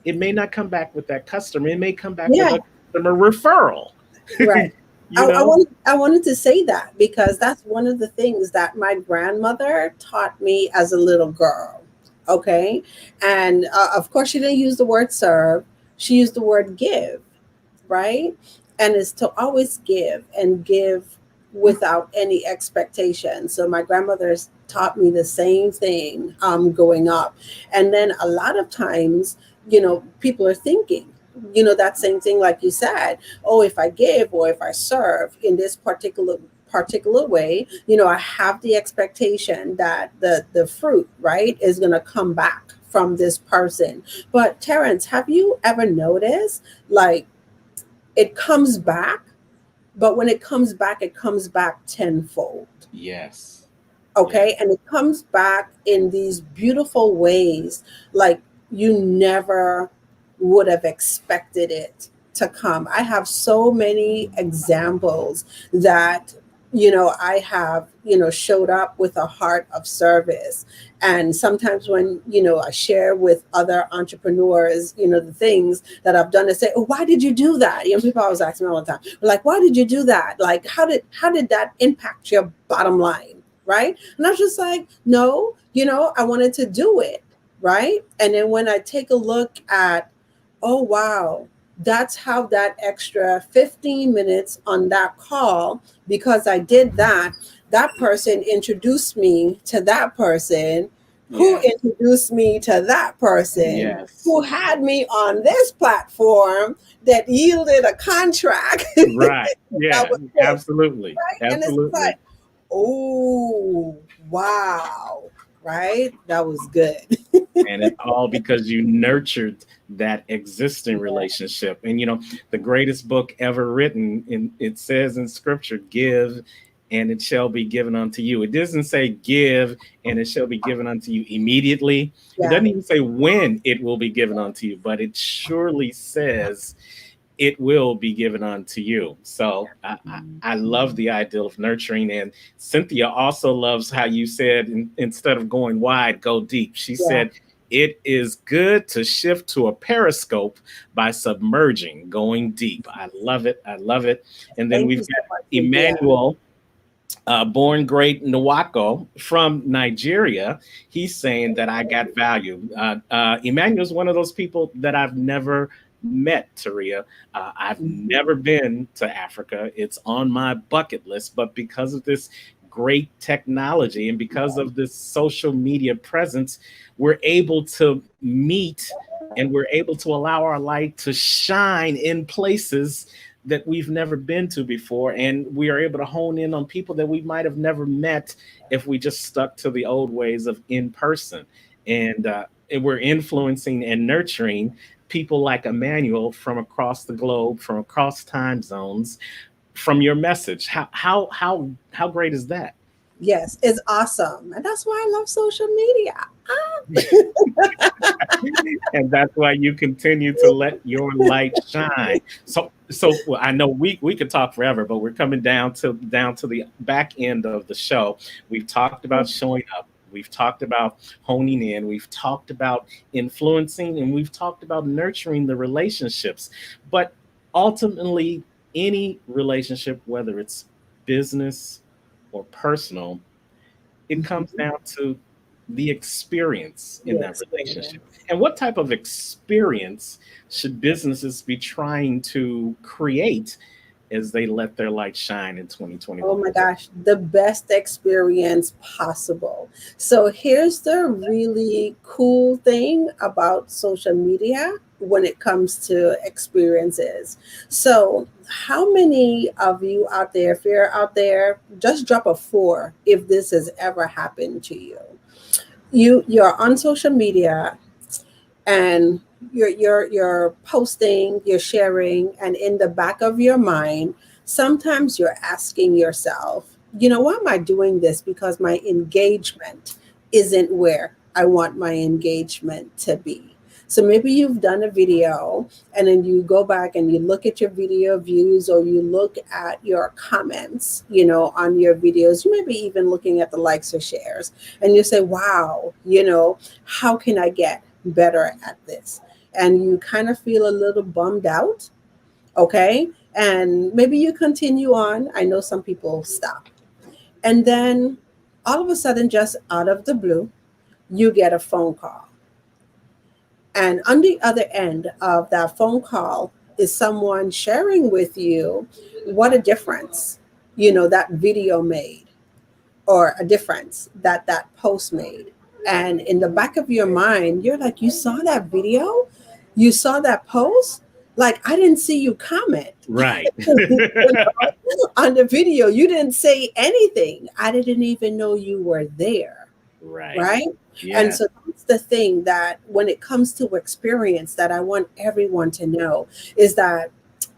it may not come back with that customer. It may come back with Yeah. a customer referral. Right. I, you I know? wanted I wanted to say that because that's one of the things that my grandmother taught me as a little girl. Okay, and of course she didn't use the word serve; she used the word give, right? And it's to always give and give without any expectation. So my grandmother's taught me the same thing growing up. And then a lot of times, people are thinking, that same thing like you said, oh, if I give or if I serve in this particular way, I have the expectation that the fruit, right, is going to come back from this person. But Terrence, have you ever noticed, like, it comes back, but when it comes back tenfold. Yes. Yeah. Okay. And it comes back in these beautiful ways, like you never would have expected it to come. I have so many examples that, I have, showed up with a heart of service. And sometimes when, I share with other entrepreneurs, the things that I've done, they say, oh, why did you do that? People always ask me all the time, like, why did you do that? Like, how did that impact your bottom line? Right. And I was just like, no, I wanted to do it. Right. And then when I take a look at, oh, wow, that's how that extra 15 minutes on that call, because I did that, that person introduced me to that person, who Yes. introduced me to that person, Yes. who had me on this platform that yielded a contract Right. that Yeah. was close, Absolutely. right? And it's Absolutely. like, oh, wow, right? That was good. And it's all because you nurtured that existing Yeah, relationship. And the greatest book ever written, in it says in scripture, give and it shall be given unto you. It doesn't say give and it shall be given unto you immediately. It yeah, doesn't even say when it will be given unto you, but it surely says it will be given unto you. So I love the ideal of nurturing. And Cynthia also loves how you said, instead of going wide, go deep. She yeah. said, it is good to shift to a periscope by submerging, going deep. I love it. I love it. And then Thank we've you so got much, Cynthia. Emmanuel, born great Nwako from Nigeria. He's saying that I got value. Emmanuel is one of those people that I've never met, Taria. I've Mhm. never been to Africa. It's on my bucket list, but because of this great technology and because of this social media presence, we're able to meet and we're able to allow our light to shine in places that we've never been to before. And we are able to hone in on people that we might have never met if we just stuck to the old ways of in person. And we're influencing and nurturing people like Emmanuel from across the globe, from across time zones, from your message. How great is that? Yes, it's awesome. And that's why I love social media. And that's why you continue to let your light shine. So well, I know we could talk forever, but we're coming down to the back end of the show. We've talked about showing up. We've talked about honing in. We've talked about influencing, and we've talked about nurturing the relationships. But ultimately, any relationship, whether it's business or personal, it comes Mhm. down to the experience in The that relationship. experience. And what type of experience should businesses be trying to create as they let their light shine in Oh 2021? my gosh, the best experience possible. So here's the really cool thing about social media when it comes to experiences. So, how many of you out there, if you're out there, just drop a four if this has ever happened to you. You're on social media and you're posting, you're sharing, and in the back of your mind, sometimes you're asking yourself, why am I doing this? Because my engagement isn't where I want my engagement to be. So maybe you've done a video and then you go back and you look at your video views, or you look at your comments, on your videos. You may be even looking at the likes or shares, and you say, wow, how can I get better at this? And you kind of feel a little bummed out. Okay. And maybe you continue on. I know some people stop. And then all of a sudden, just out of the blue, you get a phone call. And on the other end of that phone call is someone sharing with you what a difference, that video made, or a difference that that post made. And in the back of your mind, you're like, you saw that video? You saw that post? Like, I didn't see you comment. Right. On the video. You didn't say anything. I didn't even know you were there. Right. Right. And Yeah. so that's the thing, that when it comes to experience, that I want everyone to know is that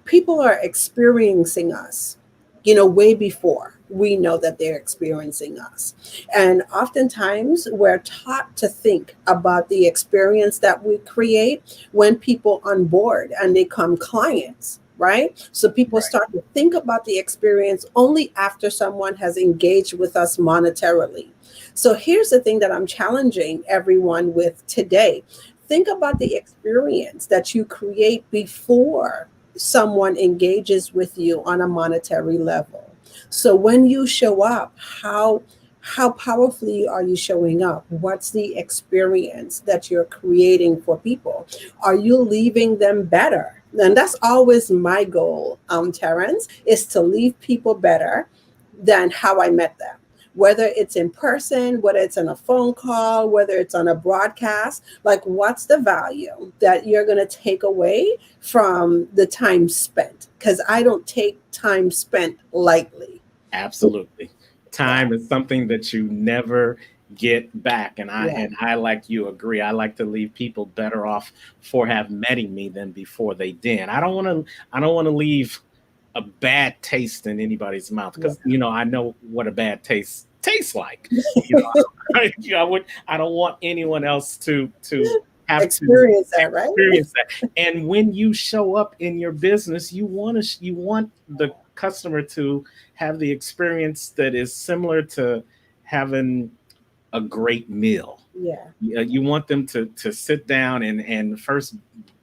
people are experiencing us, way before. we know that they're experiencing us. And oftentimes we're taught to think about the experience that we create when people on board and they become clients, right? So people Right. start to think about the experience only after someone has engaged with us monetarily. So here's the thing that I'm challenging everyone with today. Think about the experience that you create before someone engages with you on a monetary level. So when you show up, how powerfully are you showing up? What's the experience that you're creating for people? Are you leaving them better? And that's always my goal, Terrence, is to leave people better than how I met them. Whether it's in person, whether it's on a phone call, whether it's on a broadcast, like what's the value that you're going to take away from the time spent? Because I don't take time spent lightly. Absolutely. Yeah, Time is something that you never get back. And I yeah, and I like you agree. I like to leave people better off for have meeting me than before they did. I don't want to leave a bad taste in anybody's mouth yeah. because I know what a bad taste tastes like. You know, I don't want anyone else to have to Experience that, right? experience that. And when you show up in your business, you want the customer to have the experience that is similar to having a great meal. Yeah, You want them to sit down and first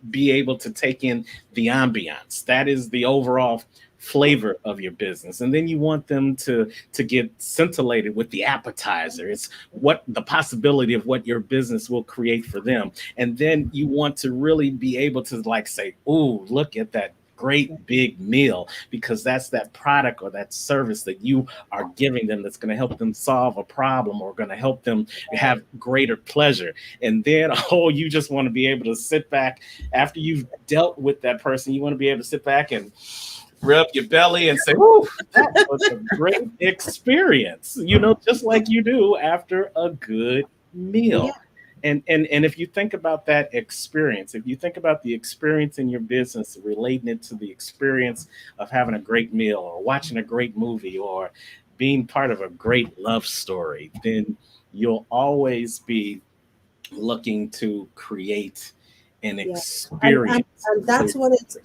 be able to take in the ambiance. That is the overall flavor of your business. And then you want them to get scintillated with the appetizer. It's what the possibility of what your business will create for them. And then you want to really be able to like say, "Ooh, look at that great big meal," because that's that product or that service that you are giving them that's going to help them solve a problem or going to help them have greater pleasure. And then oh, you just want to be able to sit back after you've dealt with that person. You want to be able to sit back and rub your belly and say, "Whoo, that was a great experience," just like you do after a good yeah, meal. And if you think about that experience, if you think about the experience in your business, relating it to the experience of having a great meal or watching a great movie or being part of a great love story, then you'll always be looking to create an yeah. And experience. So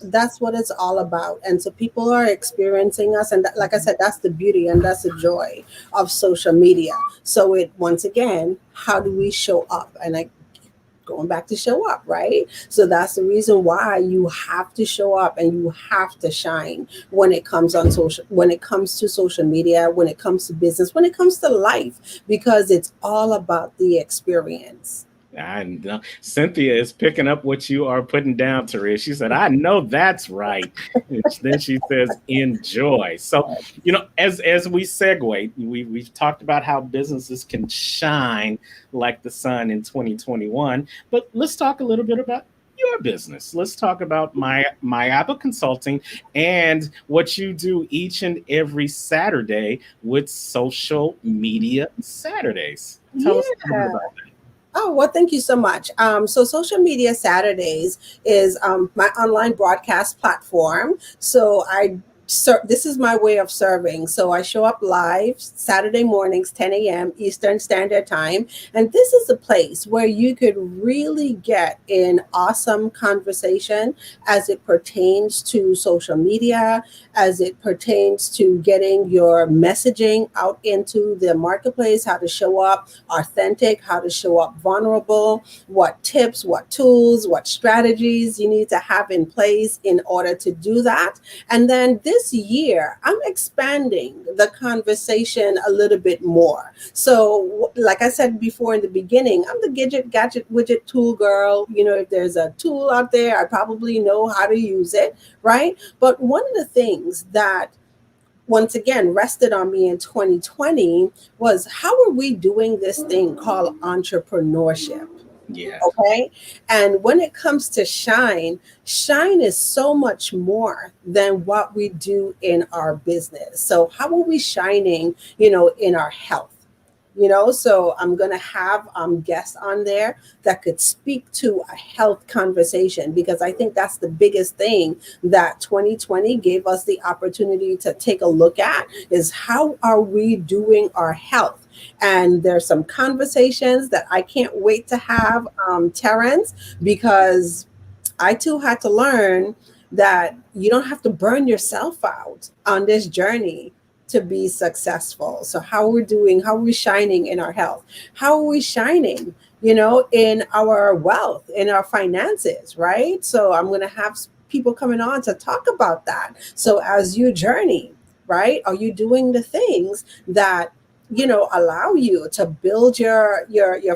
that's what it's all about. And so people are experiencing us, and that, like I said, that's the beauty and that's the joy of social media. So it once again, how do we show up? And I going back to show up, right? So that's the reason why you have to show up and you have to shine when it comes to social media, when it comes to business, when it comes to life, because it's all about the experience. I know Cynthia is picking up what you are putting down, Teresa. She said, "I know that's right." And then she says, "Enjoy." So, as we segue, we've talked about how businesses can shine like the sun in 2021. But let's talk a little bit about your business. Let's talk about my Apple Consulting and what you do each and every Saturday with Social Media Saturdays. Tell us a little bit Yeah. about Oh, well, thank you so much. So, Social Media Saturdays is my online broadcast platform. This is my way of serving. So, I show up live Saturday mornings, 10 a.m. Eastern Standard Time. And this is a place where you could really get an awesome conversation as it pertains to social media, as it pertains to getting your messaging out into the marketplace, how to show up authentic, how to show up vulnerable, what tips, what tools, what strategies you need to have in place in order to do that. And then this year, I'm expanding the conversation a little bit more. So, like I said before in the beginning, I'm the gadget widget tool girl. If there's a tool out there, I probably know how to use it, right? But one of the things that once again rested on me in 2020 was, how are we doing this thing called entrepreneurship? it. Yeah. Okay. And when it comes to shine is so much more than what we do in our business. So how are we shining, in our health? So I'm going to have guests on there that could speak to a health conversation, because I think that's the biggest thing that 2020 gave us the opportunity to take a look at, is how are we doing our health. And there's some conversations that I can't wait to have, Terrence, because I too had to learn that you don't have to burn yourself out on this journey to be successful. So how we're doing, how we're shining in our health, how are we shining, in our wealth, in our finances, right? So I'm going to have people coming on to talk about that. So as you journey, right, are you doing the things that allow you to build your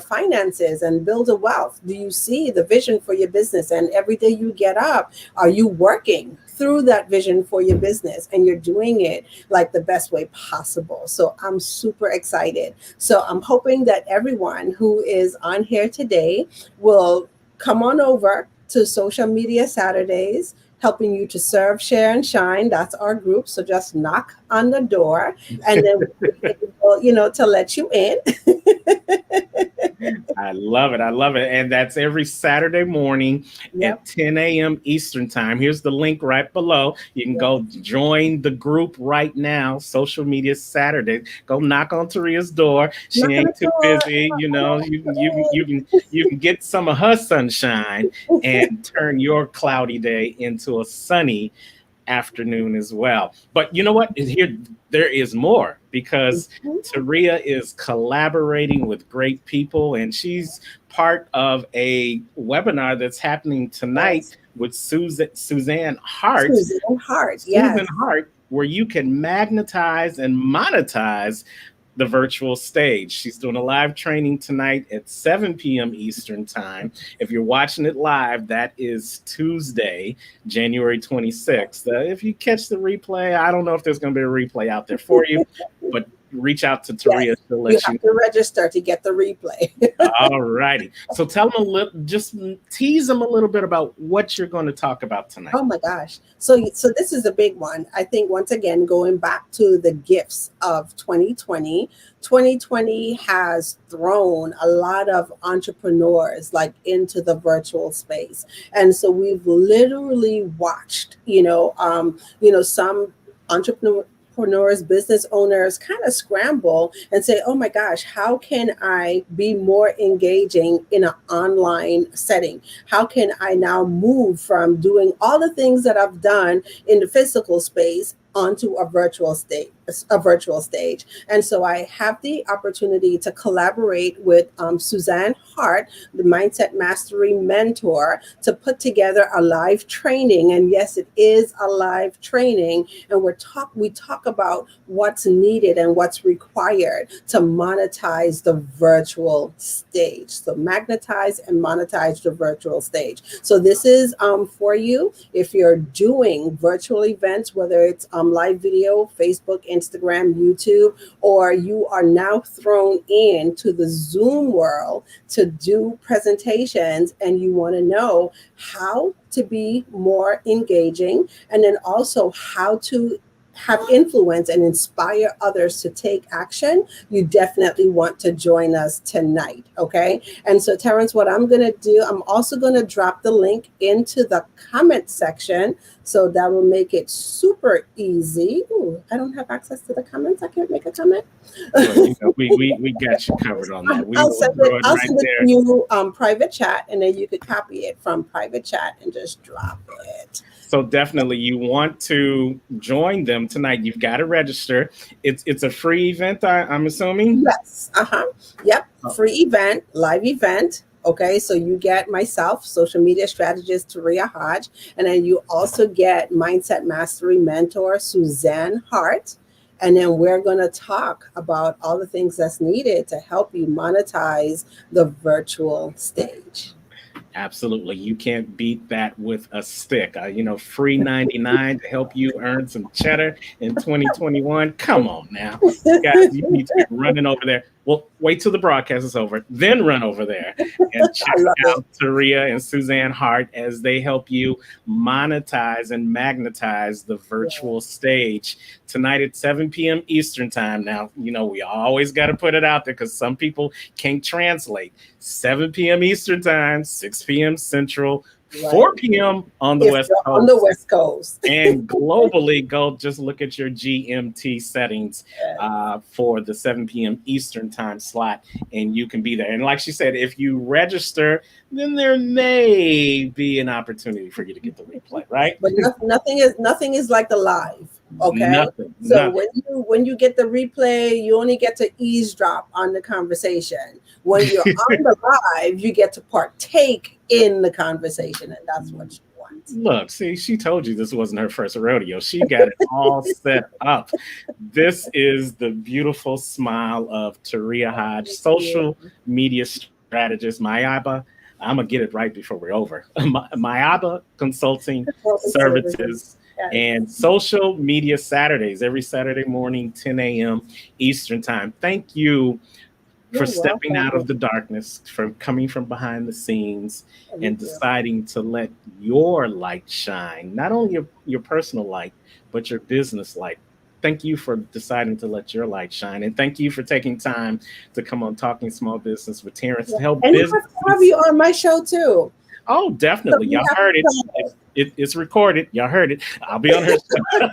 finances and build a wealth? Do you see the vision for your business, and every day you get up, are you working through that vision for your business, and you're doing it like the best way possible? So I'm super excited. So I'm hoping that everyone who is on here today will come on over to Social Media Saturdays, helping you to serve, share, and shine. That's our group. So just knock on the door, and then we'll be able, to let you in. I love it. I love it. And that's every Saturday morning Yep. at 10 a.m. Eastern time. Here's the link right below. You can go join the group right now. Social Media Saturday. Go knock on Taria's door. She Knock on the ain't too door. busy. You can get some of her sunshine and turn your cloudy day into a sunny afternoon as well. But you know what? Here there is more, because Taria is collaborating with great people, and she's part of a webinar that's happening tonight Yes. with Suzanne Hart. Susan Hart. Susan Yes. Hart, where you can magnetize and monetize the virtual stage. She's doing a live training tonight at 7 p.m. Eastern time. If you're watching it live, that is Tuesday, January 26th. If you catch the replay, I don't know if there's going to be a replay out there for you, but reach out to Yes. Taria. She'll You let you have to register to get the replay. all righty. So tell them a little, just tease them a little bit about what you're going to talk about tonight. Oh my gosh. So this is a big one. I think, once again, going back to the gifts of 2020, 2020 has thrown a lot of entrepreneurs like into the virtual space. And so we've literally watched, some entrepreneurs, business owners kind of scramble and say, oh my gosh, how can I be more engaging in an online setting? How can I now move from doing all the things that I've done in the physical space onto a virtual stage. And so I have the opportunity to collaborate with Suzanne Hart, the Mindset Mastery mentor, to put together a live training. And yes, it is a live training. And we talk about what's needed and what's required to monetize the virtual stage. So magnetize and monetize the virtual stage. So this is for you if you're doing virtual events, whether it's live video, Facebook, Instagram, YouTube, or you are now thrown into the Zoom world to do presentations, and you want to know how to be more engaging, and then also how to have influence and inspire others to take action, you definitely want to join us tonight. Okay. And so, Terrence, what I'm going to do, I'm also going to drop the link into the comment section. So that will make it super easy. Ooh, I don't have access to the comments. I can't make a comment. Well, we got you covered on that. We I'll will send throw it, it I'll right send it there. to you private chat, and then you could copy it from private chat and just drop it. So definitely, you want to join them tonight. You've got to register. It's a free event, I'm assuming. Yes. Yep. Free event, live event. Okay, so you get myself, social media strategist Taria Hodge, and then you also get Mindset Mastery mentor Suzanne Hart. And then we're going to talk about all the things that's needed to help you monetize the virtual stage. Absolutely. You can't beat that with a stick. Free 99 to help you earn some cheddar in 2021. Come on now. Guys, you need to get running over there. Well, wait till the broadcast is over, then run over there and I check love it. out Taria and Suzanne Hart as they help you monetize and magnetize the Yeah. virtual stage tonight at 7 p.m. Eastern Time. Now, we always got to put it out there because some people can't translate. 7 p.m. Eastern Time, 6 p.m. Central, Right. 4 p.m. on the If West you're on the Coast. West Coast. And globally, go just look at your GMT settings Yes. for the 7 p.m. Eastern time slot, and you can be there. And like she said, if you register, then there may be an opportunity for you to get the replay, right? But nothing is like the live. Okay. Nothing, So nothing. when you get the replay, you only get to eavesdrop on the conversation. When you're on the live, you get to partake in the conversation, and that's what you want. Look, see, she told you this wasn't her first rodeo. She got it all set up. This is the beautiful smile of Taria Hodge, Thank you. social media strategist, Mayaba. I'm gonna get it right before we're over. Mayaba Consulting Consulting services. Services Yes. and Social Media Saturdays every Saturday morning, 10 a.m. Eastern Time. Thank you for You're stepping out of welcome. the darkness, for coming from behind the scenes and Thank you. deciding to let your light shine, not only your personal light, but your business light. Thank you for deciding to let your light shine. And thank you for taking time to come on Talking Small Business with Terrence Yeah. to help And I have businesses. you on my show too. Oh, So definitely. you Y'all have heard it. to come. It's recorded. Y'all heard it. I'll be on her show. I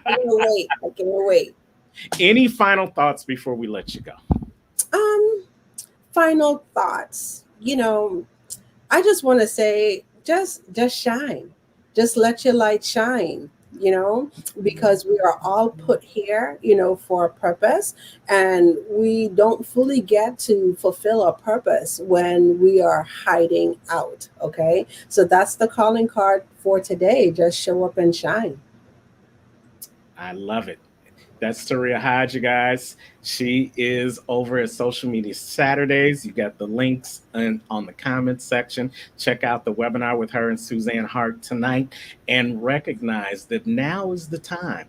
can't wait. I can't wait. Any final thoughts before we let you go? Um, Final thoughts. I just want to say, just shine. Just let your light shine, because we are all put here, for a purpose, and we don't fully get to fulfill our purpose when we are hiding out, okay? So that's the calling card for today. Just show up and shine. I love it. That's Taria Hodge, you guys. She is over at Social Media Saturdays. You got the links on the comments section. Check out the webinar with her and Suzanne Hart tonight and recognize that now is the time.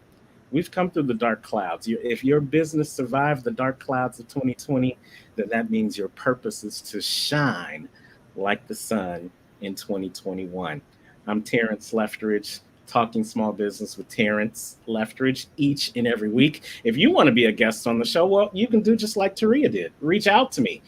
We've come through the dark clouds. If your business survived the dark clouds of 2020, then that means your purpose is to shine like the sun in 2021. I'm Terrence Leftridge, talking small business with Terrence Leftridge each and every week. If you want to be a guest on the show, well, you can do just like Taria did. Reach out to me.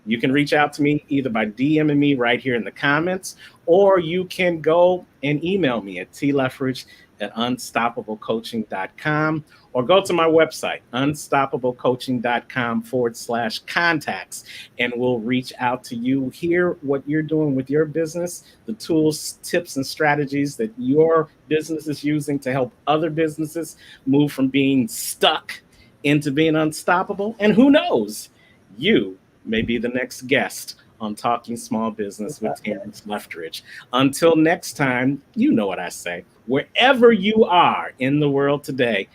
You can reach out to me either by DMing me right here in the comments, or you can go and email me at tleftridge@unstoppablecoaching.com, or go to my website, unstoppablecoaching.com/contacts, and we'll reach out to you, hear what you're doing with your business, the tools, tips, and strategies that your business is using to help other businesses move from being stuck into being unstoppable. And who knows, you may be the next guest on Talking Small Business with Terrence Leftridge. Until next time, you know what I say. Wherever you are in the world today,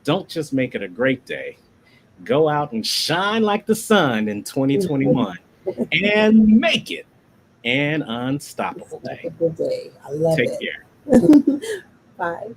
don't just make it a great day. Go out and shine like the sun in 2021 and make it an unstoppable Have day. a good day. I love Take care. it. Bye.